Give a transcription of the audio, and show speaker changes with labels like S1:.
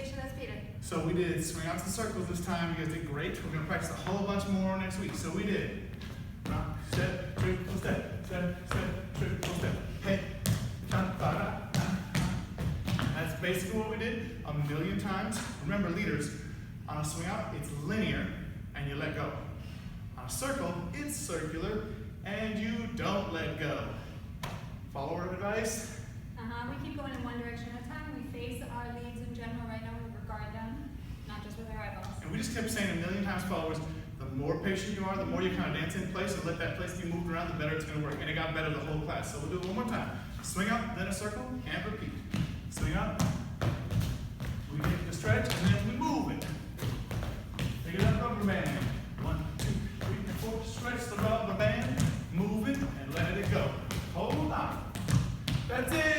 S1: station, let's beat it.
S2: So we did swing out to the circles this time. You guys did great. We're gonna practice a whole bunch more next week. So we did rock, step, triple step, step, step, triple step. Hey, cha-ba-da. That's basically what we did a million times. Remember, leaders, on a swing out, it's linear and you let go. On a circle, it's circular and you don't let go. Follow our advice?
S1: We keep going in one direction at a time. We face our leads in general right now. We regard them, not just with our eyeballs.
S2: And we just kept saying a million times, followers, the more patient you are, the more you kind of dance in place and let that place be moved around, the better it's going to work. And it got better the whole class. So we'll do it one more time. Swing up, then a circle, and repeat. Swing up. We make the stretch, and then we move it. Take it up, rubber band. 1, 2, 3, 4. Stretch the rubber band, move it, and let it go. Hold on. That's it.